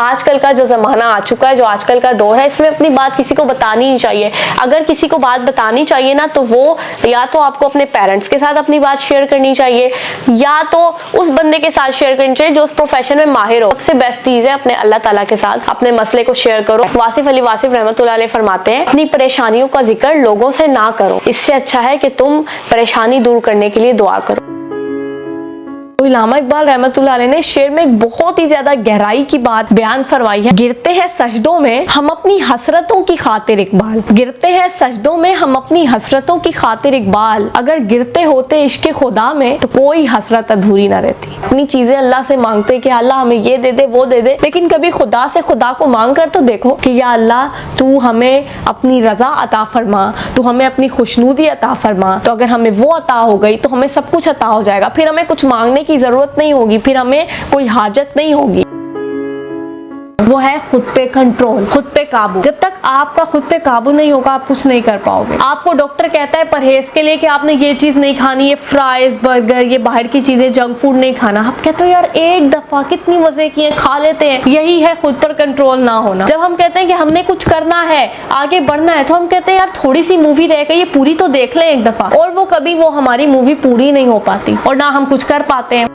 आजकल का जो ज़माना आ चुका है, जो आजकल का दौर है, इसमें अपनी बात किसी को बतानी नहीं चाहिए। अगर किसी को बात बतानी चाहिए ना, तो वो या तो आपको अपने पेरेंट्स के साथ अपनी बात शेयर करनी चाहिए, या तो उस बंदे के साथ शेयर करनी चाहिए जो उस प्रोफेशन में माहिर हो। सबसे बेस्ट चीज़ है अपने अल्लाह ताला के साथ अपने मसले को शेयर करो। वासिफ अली वासिफ रहमतुल्लाह अलैह फरमाते हैं, अपनी परेशानियों का जिक्र लोगों से ना करो, इससे अच्छा है कि तुम परेशानी दूर करने के लिए दुआ करो। इल्लामा इकबाल रहमतुल्लाह अलैह ने शेर में एक बहुत ही ज्यादा गहराई की बात बयान फरमाई है। गिरते हैं सजदों में हम अपनी हसरतों की खातिर इकबाल, गिरते हैं सजदों में हम अपनी हसरतों की खातिर इकबाल, अगर गिरते होते इश्क़ खुदा में तो कोई हसरत अधूरी ना रहती। अपनी चीजें अल्लाह से मांगते कि अल्लाह हमें ये दे दे वो दे दे, लेकिन कभी खुदा से खुदा को मांग कर तो देखो कि या अल्लाह तू हमें अपनी रजा अता फरमा, तू हमें अपनी खुशनूदी अता फरमा। तो अगर हमें वो अता हो गई तो हमें सब कुछ अता हो जाएगा, फिर हमें कुछ मांगने की जरूरत नहीं होगी, फिर हमें कोई हाजत नहीं होगी। वो है खुद पे कंट्रोल, खुद पे काबू। जब तक आपका खुद पे काबू नहीं होगा आप कुछ नहीं कर पाओगे। आपको डॉक्टर कहता है परहेज के लिए कि आपने ये चीज नहीं खानी, ये फ्राइज बर्गर ये बाहर की चीजें जंक फूड नहीं खाना। आप कहते हो यार एक दफा कितनी मजे की है, खा लेते हैं। यही है खुद पर कंट्रोल ना होना। जब हम कहते हैं कि हमने कुछ करना है, आगे बढ़ना है, तो हम कहते हैं यार थोड़ी सी मूवी रह गई, ये पूरी तो देख लें एक दफा, और वो कभी वो हमारी मूवी पूरी नहीं हो पाती और ना हम कुछ कर पाते हैं।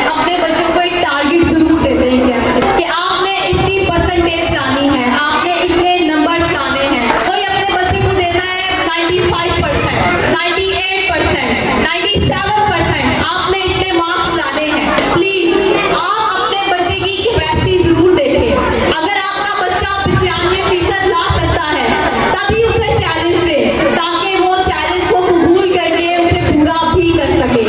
अपने बच्चों को एक टारगेट जरूर देते हैं कि आपने इतनी परसेंटेज लानी है, आपने इतने नंबर्स लाने हैं। कोई अपने बच्चे को देना है 95%, 98%, 97%, आपने इतने मार्क्स लाने हैं। प्लीज आप अपने बच्चे की कैपेसिटी जरूर देखें। अगर आपका बच्चा 95% ला सकता है तभी उसे चैलेंज दे, ताकि वो चैलेंज को कबूल करके उसे पूरा भी कर सके।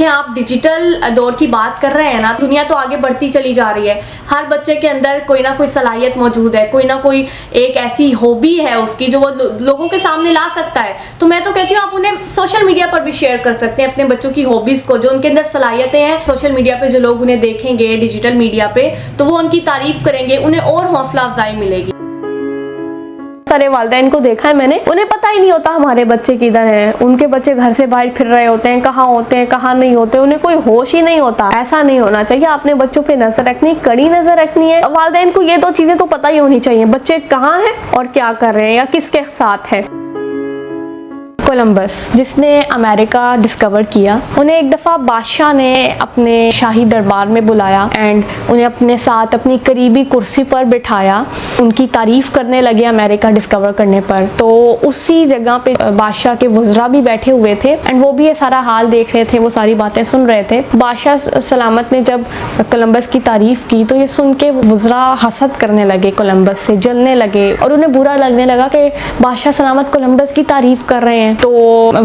आप डिजिटल दौर की बात कर रहे हैं ना, दुनिया तो आगे बढ़ती चली जा रही है। हर बच्चे के अंदर कोई ना कोई सलाहियत मौजूद है, कोई ना कोई एक ऐसी हॉबी है उसकी जो वो लोगों के सामने ला सकता है। तो मैं तो कहती हूँ आप उन्हें सोशल मीडिया पर भी शेयर कर सकते हैं अपने बच्चों की हॉबीज को, जो उनके अंदर सलाहियतें हैं। सोशल मीडिया पे जो लोग उन्हें देखेंगे डिजिटल मीडिया पे, तो वो उनकी तारीफ करेंगे, उन्हें और हौसला अफजाई मिलेगी। सारे वालिदैन को देखा है मैंने, उन्हें पता ही नहीं होता हमारे बच्चे किधर हैं। उनके बच्चे घर से बाहर फिर रहे होते हैं, कहाँ होते हैं कहाँ नहीं होते, उन्हें कोई होश ही नहीं होता। ऐसा नहीं होना चाहिए। आपने बच्चों पे नजर रखनी, कड़ी नजर रखनी है। वालिदैन को ये दो चीजें तो पता ही होनी चाहिए, बच्चे कहाँ हैं और क्या कर रहे हैं या किसके साथ है। कोलंबस जिसने अमेरिका डिस्कवर किया, उन्हें एक दफ़ा बादशाह ने अपने शाही दरबार में बुलाया एंड उन्हें अपने साथ अपनी करीबी कुर्सी पर बिठाया। उनकी तारीफ़ करने लगे अमेरिका डिस्कवर करने पर। तो उसी जगह पे बादशाह के वज़रा भी बैठे हुए थे एंड वो भी ये सारा हाल देख रहे थे, वो सारी बातें सुन रहे थे। बादशाह सलामत ने जब कोलंबस की तारीफ़ की तो ये सुन के वज़रा हसद करने लगे, कोलंबस से जलने लगे और उन्हें बुरा लगने लगा कि बादशाह सलामत कोलंबस की तारीफ़ कर रहे हैं। तो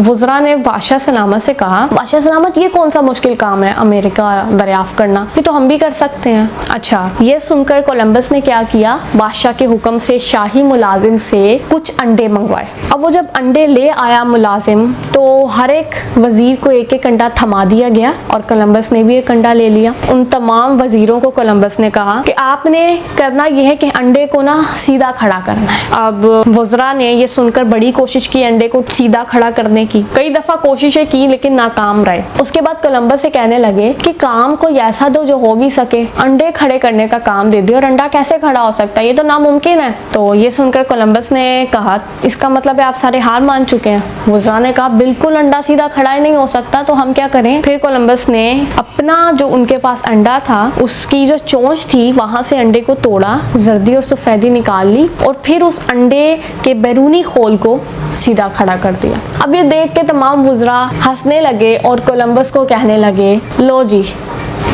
वज़रा ने बादशाह सलामत से कहा, बादशाह सलामत ये कौन सा मुश्किल काम है अमेरिका दरियाफ्त करना, ये तो हम भी कर सकते हैं। अच्छा, ये सुनकर कोलंबस ने क्या किया, बादशाह के हुक्म से शाही मुलाजिम से कुछ अंडे मंगवाए। अब वो जब अंडे ले आया मुलाजिम, तो हर एक वजीर को एक एक अंडा थमा दिया गया और कोलंबस ने भी एक अंडा ले लिया। उन तमाम वजीरों को कोलंबस ने कहा कि आपने करना यह है कि अंडे को ना सीधा खड़ा करना है। अब वज़रा ने ये सुनकर बड़ी कोशिश की अंडे को सीधा खड़ा करने की, कई दफा कोशिशें की लेकिन नाकाम रहे। उसके बाद कोलंबस से कहने लगे कि काम को ऐसा दो जो हो भी सके, अंडे खड़े करने का काम दे दे और अंडा कैसे खड़ा हो सकता है, ये तो नामुमकिन है। तो ये सुनकर कोलंबस ने कहा, इसका मतलब है आप सारे हार मान चुके हैं। वज़रा ने कहा बिल्कुल अंडा सीधा खड़ा ही नहीं हो सकता, तो हम क्या करें। फिर कोलंबस ने अपना जो उनके पास अंडा था उसकी जो चोंच थी वहां से अंडे को तोड़ा, जर्दी और सफेदी निकाल ली और फिर उस अंडे के बैरूनी खोल को सीधा खड़ा कर दिया। अब ये देख के तमाम वज़रा हंसने लगे और कोलंबस को कहने लगे, लो जी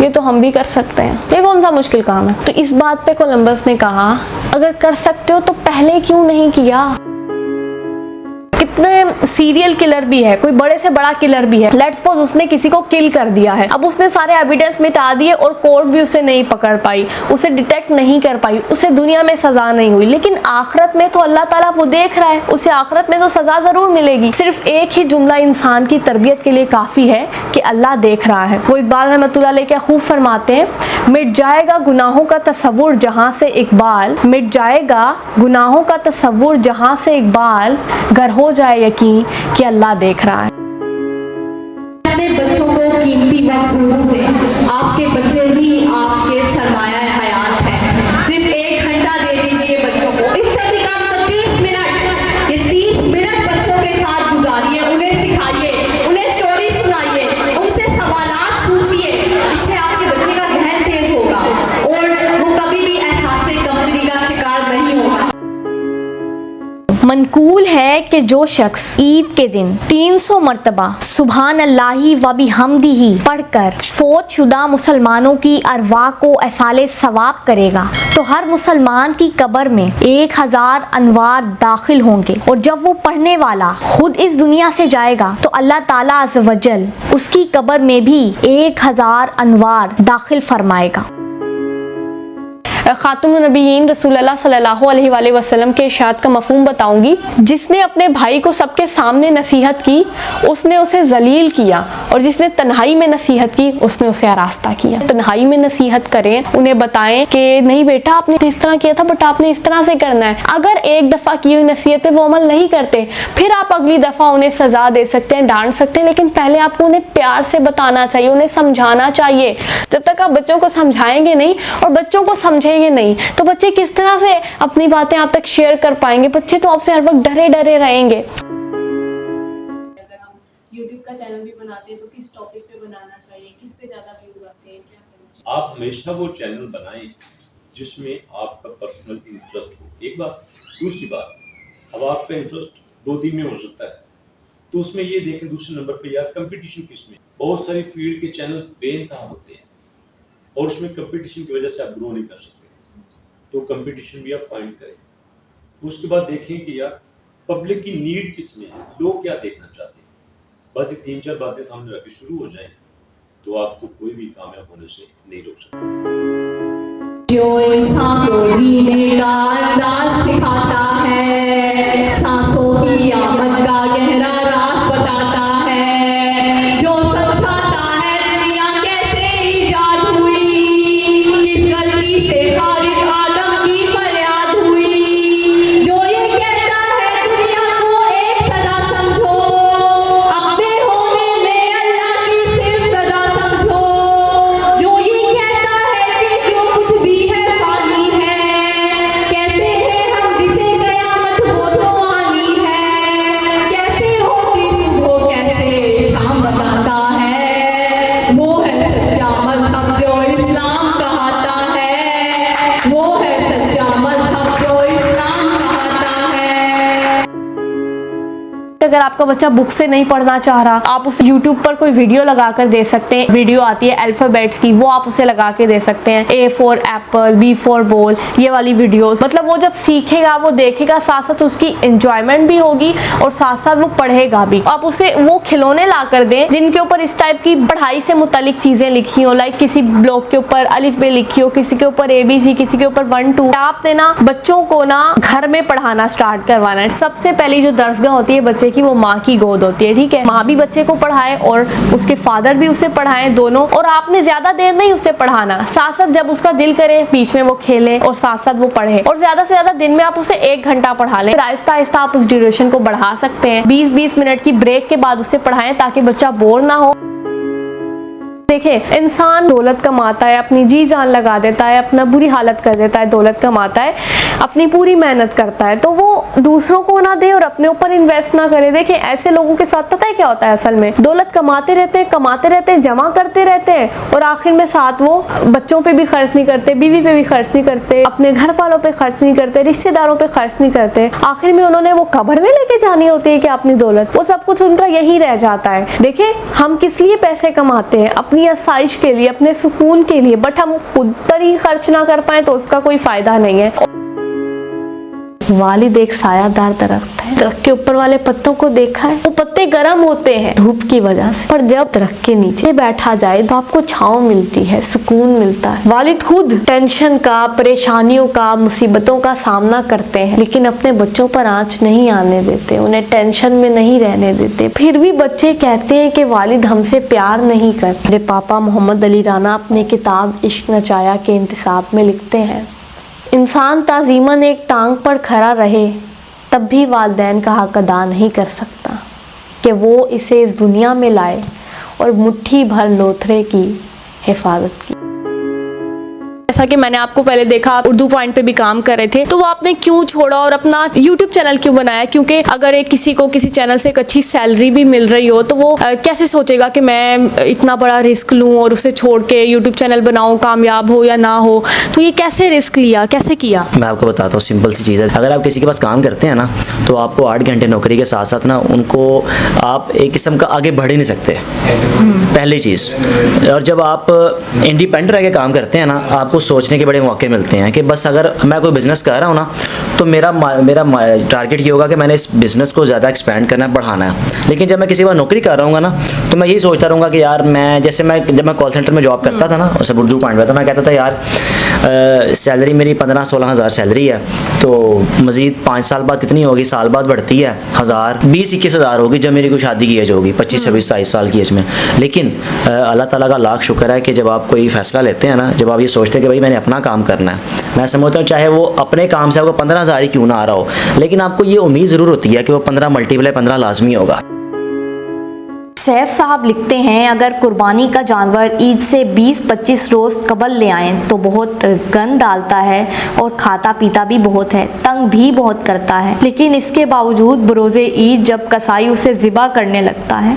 ये तो हम भी कर सकते हैं, ये कौन सा मुश्किल काम है। तो इस बात पे कोलंबस ने कहा, अगर कर सकते हो तो पहले क्यों नहीं किया। कितने सीरियल किलर भी है, कोई बड़े से बड़ा किलर भी है, लेट्स सपोज उसने किसी को किल कर दिया है। अब उसने सारे एविडेंस मिटा दिए और कोर्ट भी उसे नहीं पकड़ पाई, उसे डिटेक्ट नहीं कर पाई, उसे दुनिया में सजा नहीं हुई, लेकिन आखिरत में तो अल्लाह ताला वो देख रहा है, उसे आखिरत में तो सजा जरूर मिलेगी। सिर्फ एक ही जुमला इंसान की तरबियत के लिए काफी है कि अल्लाह देख रहा है। वो इकबाल रहमतुल्लाह अलैह क्या खूब फरमाते हैं, मिट जाएगा गुनाहों का तसव्वुर जहां से इकबाल, मिट जाएगा गुनाहों का तसव्वुर जहां से इकबाल, घर हो जाए यकीन कि अल्लाह देख रहा है। अपने बच्चों को कीमती वक्त जरूर दें। आपके मक़ूल है कि जो शख्स ईद के दिन 300 मरतबा सुबहान अल्लाही व बिहम्दिही पढ़कर फौत शुदा मुसलमानों की अरवाह को एसाले सवाब करेगा तो हर मुसलमान की कब्र में 1000 अनवार दाखिल होंगे, और जब वो पढ़ने वाला खुद इस दुनिया से जाएगा तो अल्लाह ताला अज़्ज़ व जल उसकी कब्र में भी 1000 अनवार दाखिल फरमाएगा। खातुमुन नबीयीन रसूलुल्लाह सल्लल्लाहु अलैहि वसल्लम के इरशाद का मफ़हूम बताऊंगी। जिसने अपने भाई को सबके सामने नसीहत की उसने उसे जलील किया, और जिसने तन्हाई में नसीहत की उसने उसे आरास्ता किया। तन्हाई में नसीहत करें, उन्हें बताएं कि नहीं बेटा आपने इस तरह किया था बट आपने इस तरह से करना है। अगर एक दफ़ा की हुई नसीहत पे वो अमल नहीं करते फिर आप अगली दफ़ा उन्हें सज़ा दे सकते हैं, डांट सकते हैं, लेकिन पहले आपको उन्हें प्यार से बताना चाहिए, उन्हें समझाना चाहिए। जब तक आप बच्चों को समझाएंगे नहीं और बच्चों को समझेंगे नहीं तो बच्चे किस तरह से अपनी बातें आप तक शेयर कर पाएंगे। बच्चे तो आपसे हर वक्त डरे डरे रहेंगे। अगर हम YouTube का चैनल भी बनाते हैं तो किस टॉपिक पे बनाना चाहिए, किस पे ज्यादा व्यूज आते हैं, क्या करना चाहिए? आप हमेशा वो चैनल बनाएं जिसमें आपका पर्सनल इंटरेस्ट हो, एक बात। दूसरी बात, अब आपका इंटरेस्ट 2-3 में हो सकता है तो उसमें ये देखें दूसरे नंबर पे यार कंपटीशन किसमें। बहुत सारी फील्ड के चैनल बेइंतहा होते हैं और उसमें कंपटीशन की वजह से आप ग्रो नहीं कर सकते, तो कंपटीशन भी आप फाइंड करें। उसके बाद देखें कि यार पब्लिक की नीड किस में है, लोग क्या देखना चाहते हैं। बस ये 3-4 बातें सामने रखी शुरू हो जाएं तो आपको कोई भी कामयाब होने से नहीं रोक सकता। जो इंसान को जीने का अंदाज सिखाता है, सांसों की आमद का गहरा राज बताता है, जो समझाता है दुनिया कैसे ईजाद हुई, किस गलती से खारिज आदम की फरियाद हुई, जो ये कहता है दुनिया को एक सदा समझो, अपने होने में अल्लाह की सिर्फ सदा समझो, जो ये कहता है कि जो कुछ भी है फानी है, कहते हैं हम जिसे कयामत वो तो आनी है, कैसे होगी सुबह कैसे शाम बताता है, वो है सच्चा मजहब जो इस्लाम कहता है, वो है सच्चा मजहब जो इस्लाम कहता है। अगर आपका बच्चा बुक से नहीं पढ़ना चाह रहा, आप उसे YouTube पर कोई वीडियो लगा कर दे सकते हैं। वीडियो आती है अल्फाबेट्स की, वो आप उसे लगा के दे सकते हैं। A for Apple, B for ball, ये वाली वीडियोस। मतलब वो जब सीखेगा, वो देखेगा, साथ साथ उसकी एंजॉयमेंट भी होगी और साथ साथ वो पढ़ेगा भी। आप उसे वो खिलौने ला कर दें जिनके ऊपर इस टाइप की पढ़ाई से मुतालिक चीजें लिखी हो, लाइक किसी ब्लॉक के ऊपर अलिफ बे लिखी हो, किसी के ऊपर ABC, किसी के ऊपर 1 2। आपने ना बच्चों को ना घर में पढ़ाना स्टार्ट करवाना है। सबसे पहली जो दरसगाह होती है बच्चे की, वो माँ की गोद होती है, ठीक है। माँ भी बच्चे को पढ़ाए और उसके फादर भी उसे पढ़ाएं, दोनों। और आपने ज्यादा देर नहीं उसे पढ़ाना, साथ साथ जब उसका दिल करे बीच में वो खेले और साथ साथ वो पढ़े। और ज्यादा से ज्यादा दिन में आप उसे 1 घंटा पढ़ा लें। आहिस्ता आहिस्ता आप उस ड्यूरेशन को बढ़ा सकते हैं। 20-20 मिनट की ब्रेक के बाद उसे पढ़ाएं ताकि बच्चा बोर ना हो। देखिए, इंसान दौलत कमाता है, अपनी जी जान लगा देता है, अपना बुरी हालत कर देता है, दौलत कमाता है, अपनी पूरी मेहनत करता है, तो वो दूसरों को ना दे और अपने ऊपर इन्वेस्ट ना करे। देखिए, ऐसे लोगों के साथ पता है क्या होता है, असल में दौलत कमाते रहते हैं, जमा करते रहते हैं, और आखिर में साथ वो बच्चों पे भी खर्च नहीं करते, बीवी पे भी खर्च नहीं करते, अपने घर वालों पे खर्च नहीं करते, रिश्तेदारों पे खर्च नहीं करते। आखिर में उन्होंने वो कब्र में लेके जानी होती है कि अपनी दौलत, वो सब कुछ उनका यही रह जाता है। देखिए, हम किस लिए पैसे कमाते हैं? अपनी आसाइश के लिए, अपने सुकून के लिए, बट हम खुद पर ही खर्च ना कर पाए तो उसका कोई फायदा नहीं है। वालिद एक सायादार दरख्त है, दरख्त के ऊपर वाले पत्तों को देखा है, वो पत्ते गर्म होते हैं धूप की वजह से, पर जब दरख्त के नीचे बैठा जाए तो आपको छांव मिलती है, सुकून मिलता है। वालिद खुद टेंशन का, परेशानियों का, मुसीबतों का सामना करते हैं, लेकिन अपने बच्चों पर आंच नहीं आने देते, उन्हें टेंशन में नहीं रहने देते। फिर भी बच्चे कहते हैं कि वालिद हमसे प्यार नहीं करते। मेरे पापा मोहम्मद अली राना अपनी किताब इश्क नचाया के इंतसाब में लिखते हैं, इंसान ताज़ीमन एक टांग पर खड़ा रहे तब भी वालिदैन का हक अदा नहीं कर सकता कि वो इसे इस दुनिया में लाए और मुट्ठी भर लोथरे की हिफाजत की। जैसा कि मैंने आपको पहले देखा आप उर्दू पॉइंट पे भी काम कर रहे थे, तो वो आपने क्यों छोड़ा और अपना यूट्यूब चैनल क्यों बनाया? क्योंकि अगर एक किसी को किसी चैनल से एक अच्छी सैलरी भी मिल रही हो तो वो कैसे सोचेगा कि मैं इतना बड़ा रिस्क लूँ और उसे छोड़ के यूट्यूब चैनल बनाऊँ, कामयाब हो या ना हो? तो ये कैसे रिस्क लिया, कैसे किया? मैं आपको बताता हूँ, सिंपल सी चीज़ है। अगर आप किसी के पास काम करते हैं ना, तो आपको 8 घंटे नौकरी के साथ साथ ना उनको आप एक किस्म का आगे बढ़ ही नहीं सकते, पहली चीज़। और जब आप इंडिपेंडेंट रह के काम करते हैं ना, आपको सोचने के बड़े मौके मिलते हैं कि बस अगर मैं कोई बिज़नेस कर रहा हूँ ना, तो मेरा टारगेट ये होगा कि मैंने इस बिज़नेस को ज़्यादा एक्सपेंड करना है, बढ़ाना है। लेकिन जब मैं किसी बार नौकरी कर रहा हूँ ना, तो मैं यही सोचता रहूँगा कि यार मैं जब मैं कॉल सेंटर में जॉब करता था ना, सब उर्दू पॉइंट में, तो मैं कहता था यार सैलरी मेरी 15-16 हज़ार सैलरी है, तो मज़ीद 5 साल बाद कितनी होगी? साल बाद बढ़ती है 1000, 20-21 हज़ार होगी जब मेरी कोई शादी की एज होगी, 25-26-27 साल की एज में। लेकिन अल्लाह ताला का लाख शुक्र है कि जब आप कोई फ़ैसला लेते हैं ना, जब आप ये सोचते हैं कि भाई मैंने अपना काम करना है, मैं समझता हूँ चाहे वो अपने काम से आपको 15 हज़ार ही क्यों ना आ रहा हो, लेकिन आपको ये उम्मीद ज़रूर होती है कि वो 15 × 15 लाजमी होगा। सैफ साहब लिखते हैं, अगर कुर्बानी का जानवर ईद से 20-25 रोज़ कबल ले आएँ तो बहुत गन डालता है और खाता पीता भी बहुत है, तंग भी बहुत करता है, लेकिन इसके बावजूद बरोज़े ईद जब कसाई उसे ज़िबा करने लगता है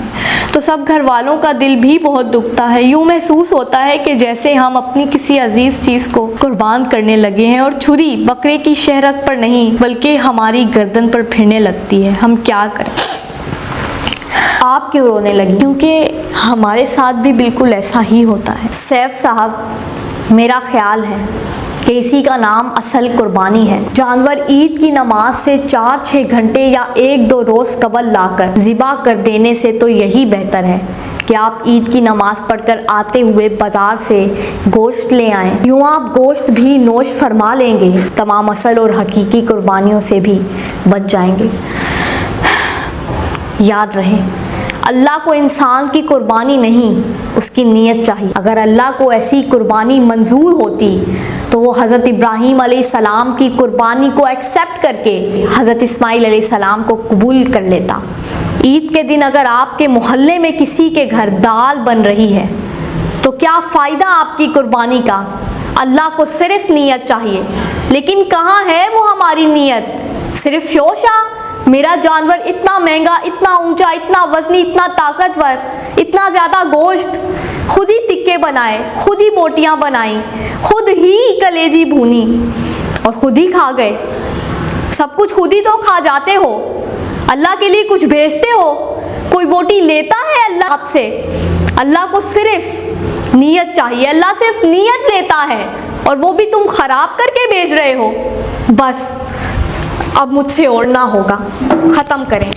तो सब घर वालों का दिल भी बहुत दुखता है। यूँ महसूस होता है कि जैसे हम अपनी किसी अजीज़ चीज़ को कुर्बान करने लगे हैं और छुरी बकरे की शहरक पर नहीं बल्कि हमारी गर्दन पर फिरने लगती है। हम क्या करें? आप क्यों रोने लगी? क्योंकि हमारे साथ भी बिल्कुल ऐसा ही होता है। सैफ साहब, मेरा ख्याल है कि इसी का नाम असल कुर्बानी है। जानवर ईद की नमाज से 4-6 घंटे या 1-2 रोज़ कबल लाकर ज़िबा कर देने से तो यही बेहतर है कि आप ईद की नमाज़ पढ़कर आते हुए बाज़ार से गोश्त ले आएँ। यूँ आप गोश्त भी नोश फरमा लेंगे, तमाम असल और हकीकी कुर्बानियों से भी बच जाएंगे। याद रहे, अल्लाह को इंसान की कुर्बानी नहीं, उसकी नीयत चाहिए। अगर अल्लाह को ऐसी कुर्बानी मंजूर होती तो वो हज़रत इब्राहीम अलैहिस्सलाम की कुर्बानी को एक्सेप्ट करके हज़रत इस्माईल अलैहिस्सलाम को कबूल कर लेता। ईद के दिन अगर आपके मोहल्ले में किसी के घर दाल बन रही है तो क्या फ़ायदा आपकी कुर्बानी का? अल्लाह को सिर्फ नीयत चाहिए, लेकिन कहाँ है वो हमारी नीयत? सिर्फ शोशा, मेरा जानवर इतना महंगा, इतना ऊंचा, इतना वजनी, इतना ताकतवर, इतना ज़्यादा गोश्त, खुद ही टिक्के बनाए, खुद ही बोटियाँ बनाई, खुद ही कलेजी भूनी और खुद ही खा गए। सब कुछ खुद ही तो खा जाते हो, अल्लाह के लिए कुछ भेजते हो? कोई बोटी लेता है अल्लाह आपसे? अल्लाह को सिर्फ नीयत चाहिए, अल्लाह सिर्फ नीयत लेता है और वो भी तुम खराब करके भेज रहे हो। बस अब मुझसे और ना होगा, ख़त्म करें।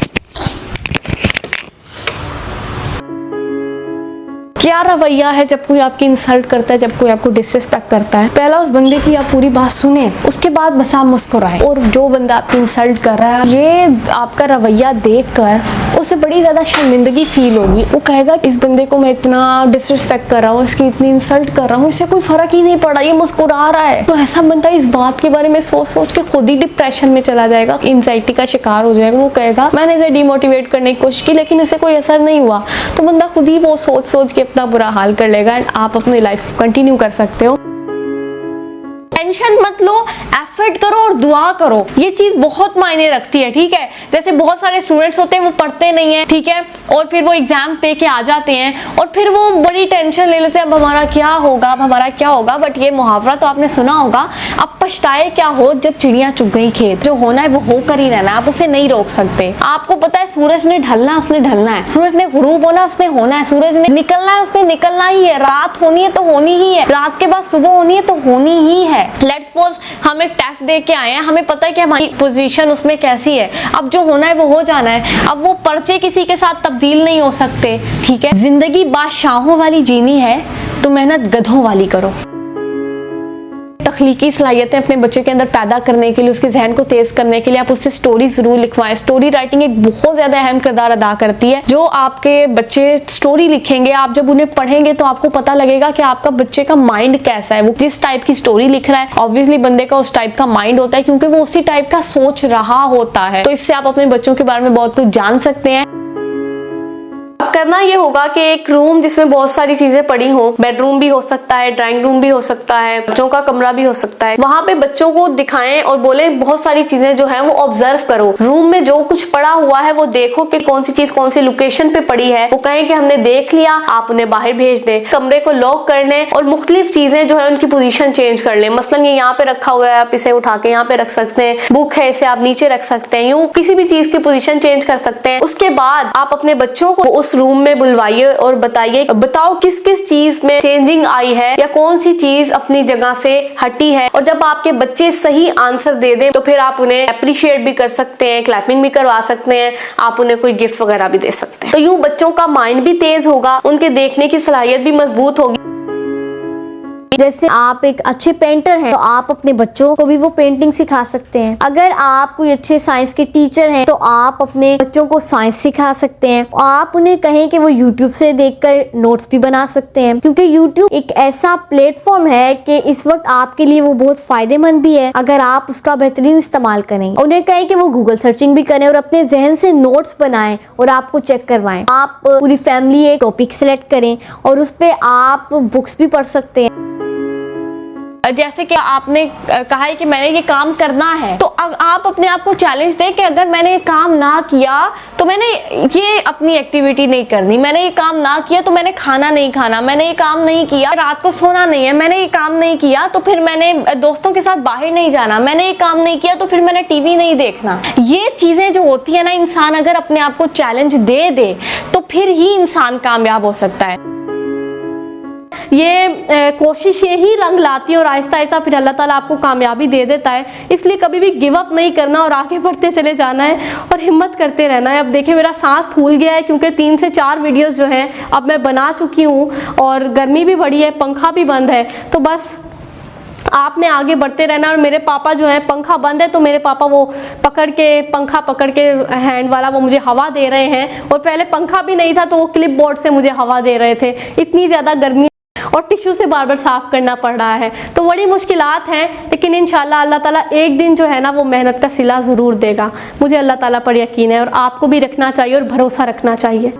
क्या रवैया है जब कोई आपकी इंसल्ट करता है, जब कोई आपको डिसरिस्पेक्ट करता है? पहला उस बंदे की आप पूरी बात सुने, उसके बाद बस आप मुस्कुराएं। और जो बंदा आपकी इंसल्ट कर रहा है, ये आपका रवैया देखकर उसे बड़ी ज़्यादा शर्मिंदगी फील होगी। वो कहेगा इस बंदे को मैं इतना डिसरिस्पेक्ट कर रहा हूँ, इसकी इतनी इंसल्ट कर रहा हूँ, इससे कोई फ़र्क ही नहीं पड़ा, ये मुस्कुरा रहा है। तो ऐसा बंदा इस बात के बारे में सोच सोच के खुद ही डिप्रेशन में चला जाएगा, एंजाइटी का शिकार हो जाएगा। वो कहेगा मैंने इसे डिमोटिवेट करने की कोशिश की लेकिन इसे कोई असर नहीं हुआ। तो बंदा खुद ही वो सोच सोच के अपना बुरा हाल कर लेगा एंड आप अपनी लाइफ को कंटिन्यू कर सकते हो। टेंशन मत लो, एफर्ट करो और दुआ करो, ये चीज बहुत मायने रखती है। ठीक है, जैसे बहुत सारे स्टूडेंट्स होते हैं वो पढ़ते नहीं है, ठीक है, और फिर वो एग्जाम्स दे के आ जाते हैं और फिर वो बड़ी टेंशन ले लेते हैं, अब हमारा क्या होगा, अब हमारा क्या होगा। बट ये मुहावरा तो आपने सुना होगा, अब पछताए क्या हो जब चिड़िया चुग गई खेत। जो होना है वो होकर ही रहना, आप उसे नहीं रोक सकते। आपको पता है सूरज ने ढलना, उसने ढलना है, सूरज ने गुरूब होना, उसने होना है, सूरज ने निकलना है, उसने निकलना ही है, रात होनी है तो होनी ही है, रात के बाद सुबह होनी है तो होनी ही है। लेट्स सपोज हम एक टेस्ट दे के आए हैं, हमें पता है कि हमारी पोजीशन उसमें कैसी है, अब जो होना है वो हो जाना है। अब वो पर्चे किसी के साथ तब्दील नहीं हो सकते। ठीक है, जिंदगी बादशाहों वाली जीनी है तो मेहनत गधों वाली करो। तख्लीकी सलाहियतें अपने बच्चे के अंदर पैदा करने के लिए, उसके जहन को तेज करने के लिए आप उससे स्टोरी जरूर लिखवाएं। स्टोरी राइटिंग एक बहुत ज्यादा अहम किरदार अदा करती है। जो आपके बच्चे स्टोरी लिखेंगे, आप जब उन्हें पढ़ेंगे तो आपको पता लगेगा कि आपका बच्चे का माइंड कैसा है, वो जिस टाइप की स्टोरी लिख रहा है। ऑब्वियसली बंदे का उस टाइप का माइंड होता है क्योंकि वो उसी टाइप का सोच रहा होता है। तो इससे आप अपने बच्चों के बारे में बहुत कुछ जान सकते हैं। आपका करना ये होगा कि एक रूम जिसमें बहुत सारी चीजें पड़ी हो, बेडरूम भी हो सकता है, ड्राइंग रूम भी हो सकता है, बच्चों का कमरा भी हो सकता है, वहां पे बच्चों को दिखाएं और बोले बहुत सारी चीजें जो है वो ऑब्जर्व करो, रूम में जो कुछ पड़ा हुआ है वो देखो कि कौन सी चीज कौन सी लोकेशन पे पड़ी है, वो कहें कि हमने देख लिया, आप उन्हें बाहर भेज दें, कमरे को लॉक कर लें और मुख्तलिफ चीजें जो है उनकी पोजीशन चेंज कर लें। मसलन ये यहाँ पे रखा हुआ है, आप इसे उठा के यहाँ पे रख सकते हैं, बुक है इसे आप नीचे रख सकते हैं, यूं किसी भी चीज की पोजीशन चेंज कर सकते हैं। उसके बाद आप अपने बच्चों को उस रूम में बुलवाइए और बताओ किस किस चीज में चेंजिंग आई है या कौन सी चीज अपनी जगह से हटी है। और जब आपके बच्चे सही आंसर दे दें तो फिर आप उन्हें अप्रिशिएट भी कर सकते हैं, क्लैपिंग भी करवा सकते हैं, आप उन्हें कोई गिफ्ट वगैरह भी दे सकते हैं। तो यूं बच्चों का माइंड भी तेज होगा, उनके देखने की सलाहियत भी मजबूत होगी। जैसे आप एक अच्छे पेंटर हैं तो आप अपने बच्चों को भी वो पेंटिंग सिखा सकते हैं। अगर आप कोई अच्छे साइंस के टीचर हैं तो आप अपने बच्चों को साइंस सिखा सकते हैं। आप उन्हें कहें कि वो YouTube से देखकर नोट्स भी बना सकते हैं, क्योंकि YouTube एक ऐसा प्लेटफॉर्म है कि इस वक्त आपके लिए वो बहुत फायदेमंद भी है अगर आप उसका बेहतरीन इस्तेमाल करें। उन्हें कहें कि वो गूगल सर्चिंग भी करें और अपने जहन से नोट्स बनाएं और आपको चेक करवाएं। आप पूरी फैमिली एक टॉपिक सेलेक्ट करें और उस पर आप बुक्स भी पढ़ सकते हैं। जैसे कि आपने कहा है कि मैंने ये काम करना है, तो आप अपने आप को चैलेंज दें कि अगर मैंने ये काम ना किया तो मैंने ये अपनी एक्टिविटी नहीं करनी, मैंने ये काम ना किया तो मैंने खाना नहीं खाना, मैंने ये काम नहीं किया रात को सोना नहीं है, मैंने ये काम नहीं किया तो फिर मैंने दोस्तों के साथ बाहर नहीं जाना, मैंने ये काम नहीं किया तो फिर मैंने टीवी नहीं देखना। ये चीजें जो होती है ना, इंसान अगर अपने आप को चैलेंज दे दे तो फिर ही इंसान कामयाब हो सकता है। ये कोशिश यही रंग लाती है और आहिस्ता आहिस्ता फिर अल्लाह ताला आपको कामयाबी दे देता है। इसलिए कभी भी गिव अप नहीं करना और आगे बढ़ते चले जाना है और हिम्मत करते रहना है। अब देखिए मेरा सांस फूल गया है क्योंकि 3 से 4 वीडियोस जो हैं अब मैं बना चुकी हूँ और गर्मी भी बढ़ी है, पंखा भी बंद है, तो बस आपने आगे बढ़ते रहना। और मेरे पापा जो है, पंखा बंद है तो मेरे पापा वो पंखा पकड़ के हैंड वाला वो मुझे हवा दे रहे हैं, और पहले पंखा भी नहीं था तो वो क्लिप बोर्ड से मुझे हवा दे रहे थे। इतनी ज़्यादा गर्मी और टिश्यू से बार बार साफ करना पड़ रहा है, तो बड़ी मुश्किलात हैं, लेकिन इंशाल्लाह अल्लाह ताला एक दिन जो है ना वो मेहनत का सिला ज़रूर देगा। मुझे अल्लाह ताला पर यकीन है और आपको भी रखना चाहिए और भरोसा रखना चाहिए।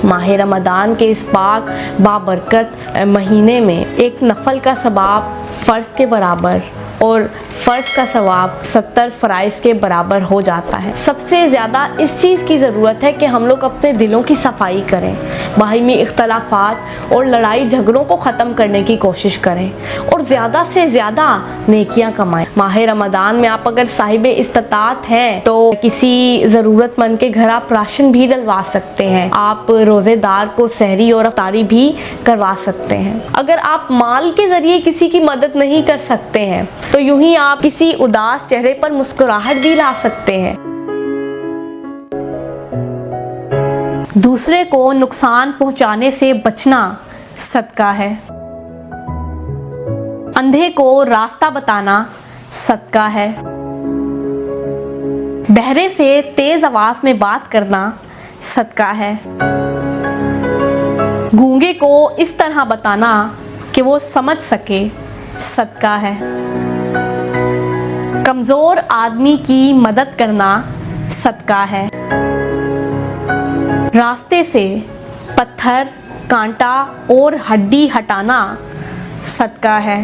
माह रमज़ान के इस पाक बाबरकत महीने में एक नफल का सवाब फ़र्ज़ के बराबर और फ़र्ज़ का सवाब 70 फ़राइज़ के बराबर हो जाता है। सबसे ज़्यादा इस चीज़ की ज़रूरत है कि हम लोग अपने दिलों की सफाई करें, बाहिमी इख्तलाफात और लड़ाई झगड़ों को ख़त्म करने की कोशिश करें और ज़्यादा से ज़्यादा नेकियां कमाएं। माह रमज़ान में आप अगर साहिब इस्तात हैं तो किसी ज़रूरतमंद के घर आप राशन भी डलवा सकते हैं, आप रोज़ेदार को सहरी और अफ्तारी भी करवा सकते हैं। अगर आप माल के ज़रिए किसी की मदद नहीं कर सकते हैं तो यूं ही आप किसी उदास चेहरे पर मुस्कुराहट भी ला सकते हैं। दूसरे को नुकसान पहुंचाने से बचना सदका है। अंधे को रास्ता बताना सदका है। बहरे से तेज आवाज में बात करना सदका है। गूंगे को इस तरह बताना कि वो समझ सके सदका है। कमजोर आदमी की मदद करना सदका है। रास्ते से पत्थर, कांटा और हड्डी हटाना सदका है।